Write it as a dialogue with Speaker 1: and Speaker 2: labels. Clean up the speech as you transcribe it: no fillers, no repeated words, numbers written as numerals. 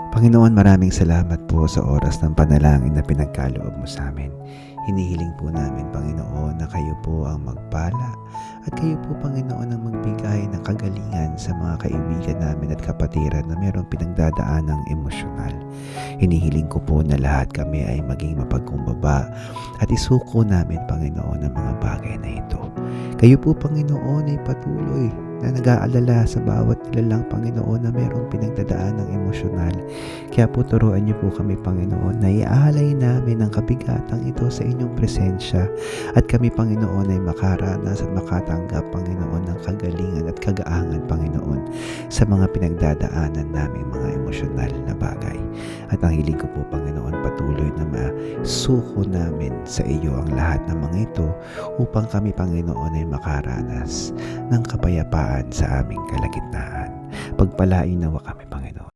Speaker 1: Panginoon, maraming salamat po sa oras ng panalangin na pinagkaloob mo sa amin. Hinihiling po namin, Panginoon, na kayo po ang magpala at kayo po, Panginoon, ang magbigay ng kagalingan sa mga kaibigan namin at kapatiran na mayroong pinagdadaan ng emosyonal. Hinihiling ko po na lahat kami ay maging mapagkumbaba at isuko namin, Panginoon, ang mga bagay na ito. Kayo po, Panginoon, ay patuloy na nag-aalala sa bawat nilalang, Panginoon, na mayroong pinagdadaan ng emosyonal. Kaya po turuan niyo po kami, Panginoon, na iaalay namin ang kabigatang ito sa inyong presensya at kami, Panginoon, ay makaranas at makatanggap, Panginoon, ng kagalingan at kagaangan, Panginoon, sa mga pinagdadaanan naming mga emosyonal na bagay. At ang hiling ko po, Panginoon, patuloy na masuko namin sa iyo ang lahat ng mga ito upang kami, Panginoon, ay makaranas ng kapayapaan sa aming kalagitnaan. Pagpalain nawa kami,